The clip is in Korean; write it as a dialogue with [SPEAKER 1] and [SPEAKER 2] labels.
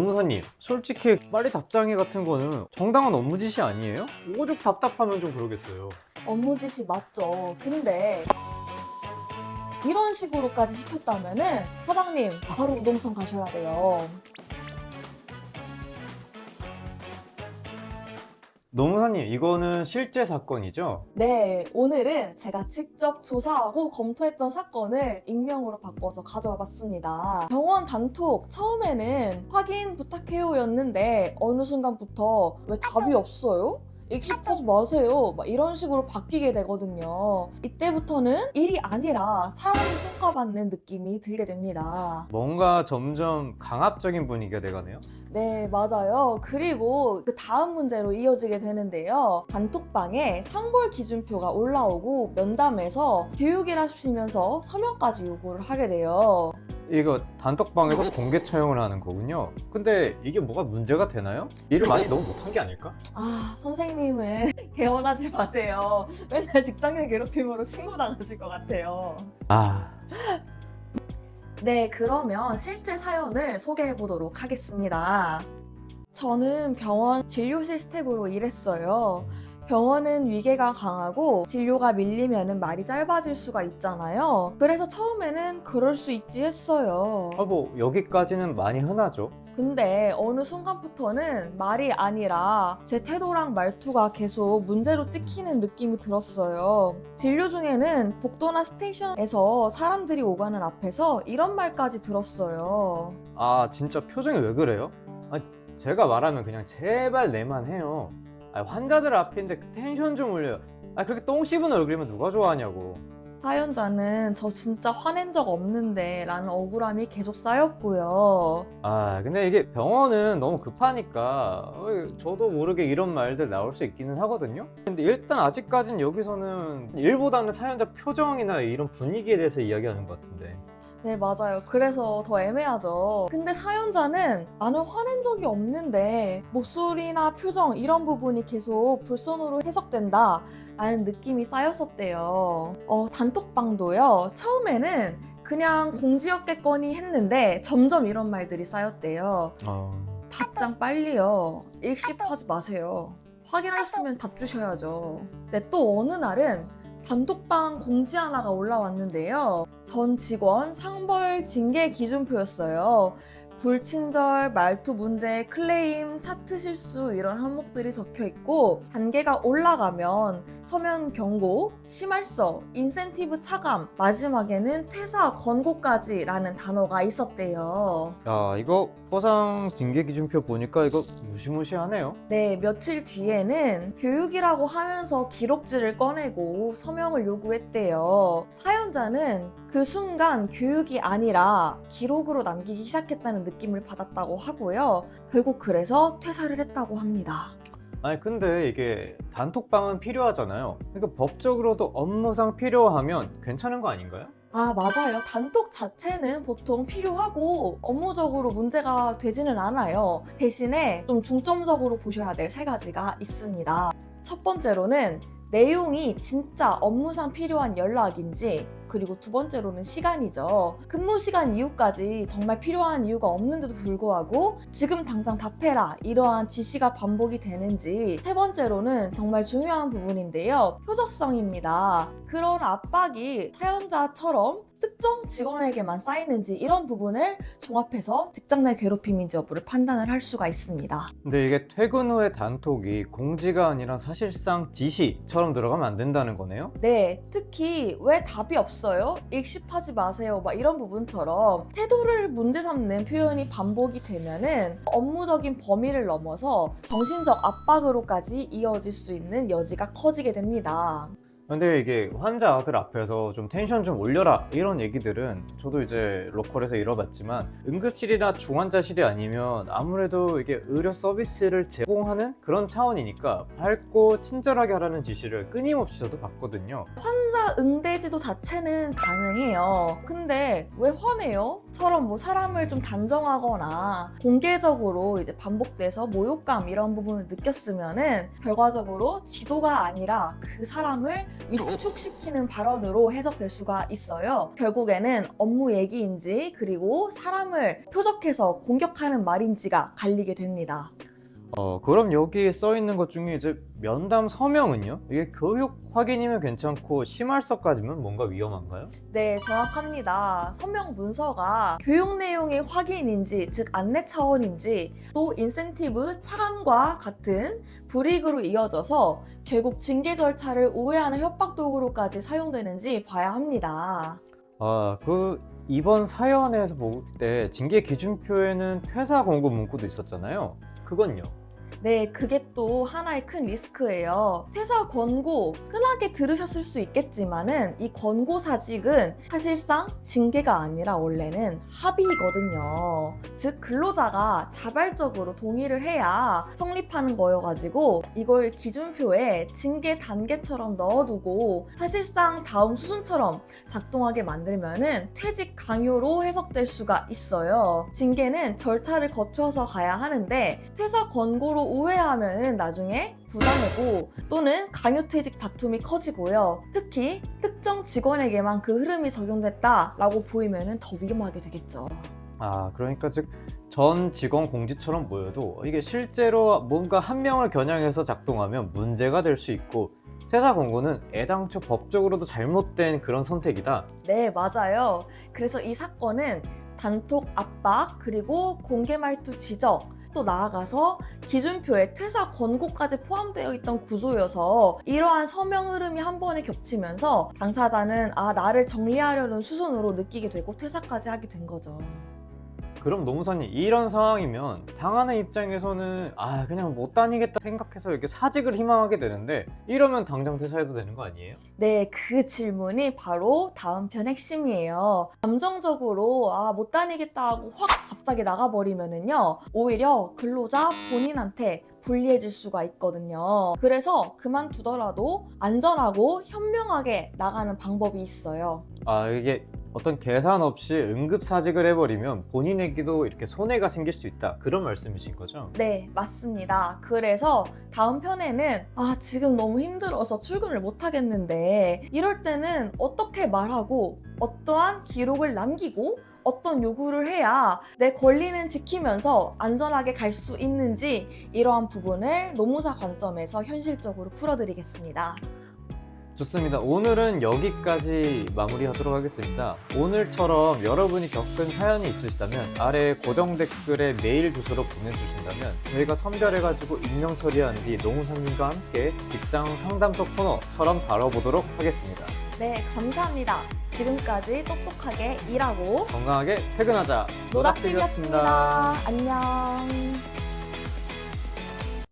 [SPEAKER 1] 노무사님, 솔직히 빨리 답장해 같은 거는 정당한 업무 지시 아니에요? 오죽 답답하면 좀 그러겠어요.
[SPEAKER 2] 업무 지시 맞죠. 근데 이런 식으로까지 시켰다면은 사장님 바로 노동청 가셔야 돼요.
[SPEAKER 1] 노무사님, 이거는 실제 사건이죠?
[SPEAKER 2] 네, 오늘은 제가 직접 조사하고 검토했던 사건을 익명으로 바꿔서 가져와 봤습니다. 병원 단톡 처음에는 확인 부탁해요였는데 어느 순간부터 왜 답이 없어요? 익십하지 마세요. 막 이런 식으로 바뀌게 되거든요. 이때부터는 일이 아니라 사람이 평가받는 느낌이 들게 됩니다.
[SPEAKER 1] 뭔가 점점 강압적인 분위기가 돼가네요.
[SPEAKER 2] 네, 맞아요. 그리고 그 다음 문제로 이어지게 되는데요. 단톡방에 상벌 기준표가 올라오고 면담에서 교육을 하시면서 서명까지 요구를 하게 돼요.
[SPEAKER 1] 이거 단톡방에서 공개 처형을 하는 거군요. 근데 이게 뭐가 문제가 되나요? 일을 많이 너무 못한 게 아닐까?
[SPEAKER 2] 아, 선생님은 개원하지 마세요. 맨날 직장 내 괴롭힘으로 신고당하실 것 같아요.
[SPEAKER 1] 아,
[SPEAKER 2] 네, 그러면 실제 사연을 소개해 보도록 하겠습니다. 저는 병원 진료실 스텝으로 일했어요. 병원은 위계가 강하고 진료가 밀리면 말이 짧아질 수가 있잖아요. 그래서 처음에는 그럴 수 있지 했어요.
[SPEAKER 1] 뭐 여기까지는 많이 흔하죠.
[SPEAKER 2] 근데 어느 순간부터는 말이 아니라 제 태도랑 말투가 계속 문제로 찍히는 느낌이 들었어요. 진료 중에는 복도나 스테이션에서 사람들이 오가는 앞에서 이런 말까지 들었어요.
[SPEAKER 1] 아, 진짜 표정이 왜 그래요? 제가 말하면 그냥 제발 내만 해요. 환자들 앞인데 텐션 좀 올려요. 그렇게 똥 씹은 얼굴이면 누가 좋아하냐고.
[SPEAKER 2] 사연자는 저 진짜 화낸 적 없는데 라는 억울함이 계속 쌓였고요.
[SPEAKER 1] 근데 이게 병원은 너무 급하니까 저도 모르게 이런 말들 나올 수 있기는 하거든요. 근데 일단 아직까진 여기서는 일보다는 사연자 표정이나 이런 분위기에 대해서 이야기하는 것 같은데.
[SPEAKER 2] 네, 맞아요. 그래서 더 애매하죠. 근데 사연자는 나는 화낸 적이 없는데 목소리나 표정 이런 부분이 계속 불손으로 해석된다 라는 느낌이 쌓였었대요. 단톡방도요. 처음에는 그냥 공지였겠거니 했는데 점점 이런 말들이 쌓였대요. 답장 빨리요. 일십하지 마세요. 확인하셨으면 답 주셔야죠. 네, 또 어느 날은 단톡방 공지 하나가 올라왔는데요. 전 직원 상벌 징계 기준표였어요. 불친절, 말투 문제, 클레임, 차트 실수 이런 항목들이 적혀 있고 단계가 올라가면 서면 경고, 심할서, 인센티브 차감, 마지막에는 퇴사 권고까지라는 단어가 있었대요.
[SPEAKER 1] 이거 포상 징계 기준표 보니까 이거 무시무시하네요.
[SPEAKER 2] 네, 며칠 뒤에는 교육이라고 하면서 기록지를 꺼내고 서명을 요구했대요. 사연자는 그 순간 교육이 아니라 기록으로 남기기 시작했다는 느낌을 받았다고 하고요. 결국 그래서 퇴사를 했다고 합니다.
[SPEAKER 1] 근데 이게 단톡방은 필요하잖아요. 그러니까 법적으로도 업무상 필요하면 괜찮은 거 아닌가요?
[SPEAKER 2] 맞아요. 단톡 자체는 보통 필요하고 업무적으로 문제가 되지는 않아요. 대신에 좀 중점적으로 보셔야 될 세 가지가 있습니다. 첫 번째로는 내용이 진짜 업무상 필요한 연락인지, 그리고 두 번째로는 시간이죠. 근무 시간 이후까지 정말 필요한 이유가 없는데도 불구하고 지금 당장 답해라 이러한 지시가 반복이 되는지, 세 번째로는 정말 중요한 부분인데요. 표적성입니다. 그런 압박이 사연자처럼 특정 직원에게만 쌓이는지 이런 부분을 종합해서 직장 내 괴롭힘인지 여부를 판단을 할 수가 있습니다.
[SPEAKER 1] 근데 이게 퇴근 후에 단톡이 공지가 아니라 사실상 지시처럼 들어가면 안 된다는 거네요?
[SPEAKER 2] 네, 특히 왜 답이 없어요? 일십하지 마세요. 막 이런 부분처럼 태도를 문제 삼는 표현이 반복이 되면은 업무적인 범위를 넘어서 정신적 압박으로까지 이어질 수 있는 여지가 커지게 됩니다.
[SPEAKER 1] 근데 이게 환자들 앞에서 좀 텐션 좀 올려라 이런 얘기들은 저도 이제 로컬에서 잃어봤지만 응급실이나 중환자실이 아니면 아무래도 이게 의료 서비스를 제공하는 그런 차원이니까 밝고 친절하게 하라는 지시를 끊임없이 저도 받거든요.
[SPEAKER 2] 환자 응대지도 자체는 가능해요. 근데 왜 화내요? 처럼 뭐 사람을 좀 단정하거나 공개적으로 이제 반복돼서 모욕감 이런 부분을 느꼈으면은 결과적으로 지도가 아니라 그 사람을 위축시키는 발언으로 해석될 수가 있어요. 결국에는 업무 얘기인지 그리고 사람을 표적해서 공격하는 말인지가 갈리게 됩니다.
[SPEAKER 1] 그럼 여기에 써 있는 것 중에 이제 면담 서명은요? 이게 교육 확인이면 괜찮고 심할서까지면 뭔가 위험한가요?
[SPEAKER 2] 네, 정확합니다. 서명 문서가 교육 내용의 확인인지, 즉 안내 차원인지, 또 인센티브 차감과 같은 불이익으로 이어져서 결국 징계 절차를 우회하는 협박 도구로까지 사용되는지 봐야 합니다.
[SPEAKER 1] 이번 사연에서 볼 때 징계 기준표에는 퇴사 권고 문구도 있었잖아요. 그건요?
[SPEAKER 2] 네, 그게 또 하나의 큰 리스크예요. 퇴사 권고, 흔하게 들으셨을 수 있겠지만은 이 권고 사직은 사실상 징계가 아니라 원래는 합의거든요. 즉, 근로자가 자발적으로 동의를 해야 성립하는 거여가지고 이걸 기준표에 징계 단계처럼 넣어두고 사실상 다음 수순처럼 작동하게 만들면은 퇴직 강요로 해석될 수가 있어요. 징계는 절차를 거쳐서 가야 하는데 퇴사 권고로 우회하면 나중에 부당해고 또는 강요퇴직 다툼이 커지고요. 특히 특정 직원에게만 그 흐름이 적용됐다라고 보이면 더 위험하게 되겠죠.
[SPEAKER 1] 그러니까 즉 전 직원 공지처럼 보여도 이게 실제로 뭔가 한 명을 겨냥해서 작동하면 문제가 될 수 있고 퇴사 권고는 애당초 법적으로도 잘못된 그런 선택이다.
[SPEAKER 2] 네, 맞아요. 그래서 이 사건은 단톡 압박 그리고 공개 말투 지적 또 나아가서 기준표에 퇴사 권고까지 포함되어 있던 구조여서 이러한 서명 흐름이 한 번에 겹치면서 당사자는 나를 정리하려는 수순으로 느끼게 되고 퇴사까지 하게 된 거죠.
[SPEAKER 1] 그럼 노무사님, 이런 상황이면 당하는 입장에서는 그냥 못 다니겠다 생각해서 이렇게 사직을 희망하게 되는데 이러면 당장 퇴사해도 되는 거 아니에요?
[SPEAKER 2] 네, 그 질문이 바로 다음 편 핵심이에요. 감정적으로 못 다니겠다 하고 확 갑자기 나가버리면은요, 오히려 근로자 본인한테 불리해질 수가 있거든요. 그래서 그만두더라도 안전하고 현명하게 나가는 방법이 있어요.
[SPEAKER 1] 이게 어떤 계산 없이 응급사직을 해버리면 본인에게도 이렇게 손해가 생길 수 있다, 그런 말씀이신 거죠?
[SPEAKER 2] 네, 맞습니다. 그래서 다음 편에는 지금 너무 힘들어서 출근을 못 하겠는데 이럴 때는 어떻게 말하고 어떠한 기록을 남기고 어떤 요구를 해야 내 권리는 지키면서 안전하게 갈 수 있는지 이러한 부분을 노무사 관점에서 현실적으로 풀어드리겠습니다.
[SPEAKER 1] 좋습니다. 오늘은 여기까지 마무리하도록 하겠습니다. 오늘처럼 여러분이 겪은 사연이 있으시다면 아래 고정 댓글에 메일 주소로 보내주신다면 저희가 선별해가지고 익명 처리한 뒤 노무사님과 함께 직장 상담소 코너처럼 다뤄보도록 하겠습니다.
[SPEAKER 2] 네, 감사합니다. 지금까지 똑똑하게 일하고
[SPEAKER 1] 건강하게 퇴근하자.
[SPEAKER 2] 노닥들이었습니다. 안녕.